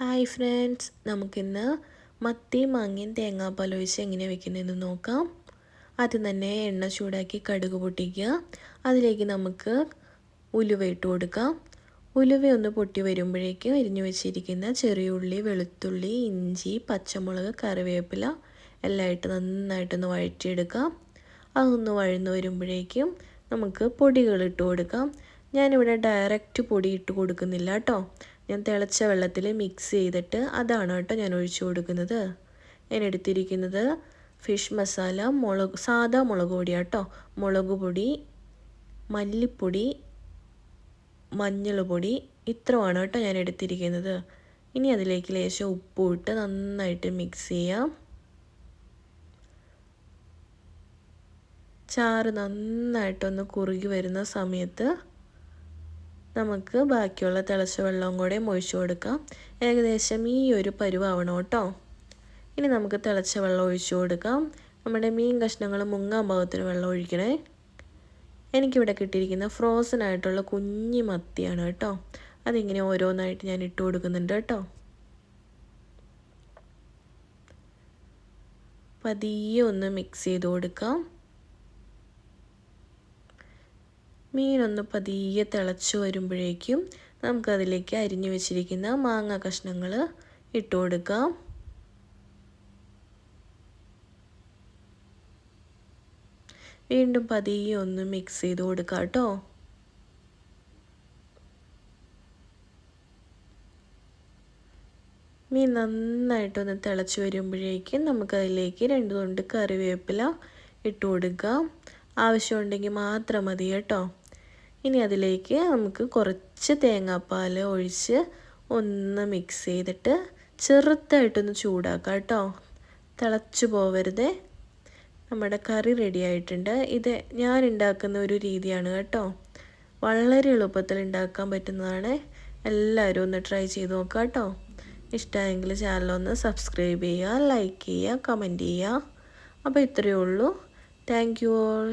Hi friends, നമുക്കിന്ന് മത്തി മാങ്ങയും തേങ്ങാപ്പാൽ ഒഴിച്ച് എങ്ങനെ വെക്കുന്നതെന്ന് നോക്കാം. ആദ്യം തന്നെ എണ്ണ ചൂടാക്കി കടുക് പൊട്ടിക്കുക. അതിലേക്ക് നമുക്ക് ഉലുവ ഇട്ട് കൊടുക്കാം. ഉലുവ ഒന്ന് പൊട്ടി വരുമ്പോഴേക്കും അരിഞ്ഞു വെച്ചിരിക്കുന്ന ചെറിയ ഉള്ളി, വെളുത്തുള്ളി, ഇഞ്ചി, പച്ചമുളക്, കറിവേപ്പില എല്ലാം ഇട്ട് നന്നായിട്ടൊന്ന് വഴറ്റിയെടുക്കാം. അതൊന്ന് വഴന്നു വരുമ്പോഴേക്കും നമുക്ക് പൊടികൾ ഇട്ട് കൊടുക്കാം. ഞാനിവിടെ ഡയറക്റ്റ് പൊടി ഇട്ട് കൊടുക്കുന്നില്ല കേട്ടോ. ഞാൻ തിളച്ച വെള്ളത്തിൽ മിക്സ് ചെയ്തിട്ട് അതാണ് കേട്ടോ ഞാൻ ഒഴിച്ചു കൊടുക്കുന്നത്. ഞാൻ എടുത്തിരിക്കുന്നത് ഫിഷ് മസാല, സാദാ മുളക് പൊടി കേട്ടോ. മുളക് പൊടി, മല്ലിപ്പൊടി, മഞ്ഞൾ പൊടി ഇത്രയാണ് കേട്ടോ ഞാൻ എടുത്തിരിക്കുന്നത്. ഇനി അതിലേക്ക് ലേശം ഉപ്പും ഇട്ട് നന്നായിട്ട് മിക്സ് ചെയ്യാം. ചാറ് നന്നായിട്ടൊന്ന് കുറുകി വരുന്ന സമയത്ത് നമുക്ക് ബാക്കിയുള്ള തിളച്ച വെള്ളവും കൂടെ ഒഴിച്ചു കൊടുക്കാം. ഏകദേശം ഈ ഒരു പരുവാവണം കേട്ടോ. ഇനി നമുക്ക് തിളച്ച വെള്ളം ഒഴിച്ചു കൊടുക്കാം. നമ്മുടെ മീൻ കഷ്ണങ്ങൾ മുങ്ങാൻ പാകത്തിന് വെള്ളം ഒഴിക്കണേ. എനിക്കിവിടെ കിട്ടിയിരിക്കുന്ന ഫ്രോസൺ ആയിട്ടുള്ള കുഞ്ഞി മത്തിയാണ് കേട്ടോ. അതിങ്ങനെ ഓരോന്നായിട്ട് ഞാൻ ഇട്ട് കൊടുക്കുന്നുണ്ട് കേട്ടോ. പതിയെ ഒന്ന് മിക്സ് ചെയ്ത് കൊടുക്കാം. മീനൊന്ന് പതിയെ തിളച്ച് വരുമ്പോഴേക്കും നമുക്കതിലേക്ക് അരിഞ്ഞു വെച്ചിരിക്കുന്ന മാങ്ങ കഷ്ണങ്ങൾ ഇട്ട് കൊടുക്കാം. വീണ്ടും പതിയെ ഒന്ന് മിക്സ് ചെയ്ത് കൊടുക്കാം കേട്ടോ. മീൻ നന്നായിട്ടൊന്ന് തിളച്ച് വരുമ്പോഴേക്കും നമുക്കതിലേക്ക് 2 തുണ്ട് കറിവേപ്പില ഇട്ട് കൊടുക്കാം. ആവശ്യമുണ്ടെങ്കിൽ മാത്രം മതി കേട്ടോ. ഇനി അതിലേക്ക് നമുക്ക് കുറച്ച് തേങ്ങാപ്പാൽ ഒഴിച്ച് ഒന്ന് മിക്സ് ചെയ്തിട്ട് ചെറുതായിട്ടൊന്ന് ചൂടാക്കാം കേട്ടോ. തിളച്ച് പോവരുതേ. നമ്മുടെ കറി റെഡി ആയിട്ടുണ്ട്. ഇത് ഞാൻ ഉണ്ടാക്കുന്ന ഒരു രീതിയാണ് കേട്ടോ. വളരെ എളുപ്പത്തിൽ ഉണ്ടാക്കാൻ പറ്റുന്നതാണ്. എല്ലാവരും ഒന്ന് ട്രൈ ചെയ്ത് നോക്കാം കേട്ടോ. ഇഷ്ടമായെങ്കിൽ ചാനലൊന്ന് സബ്സ്ക്രൈബ് ചെയ്യുക, ലൈക്ക് ചെയ്യുക, കമൻറ്റ് ചെയ്യുക. അപ്പോൾ ഇത്രയേ ഉള്ളൂ. Thank you all.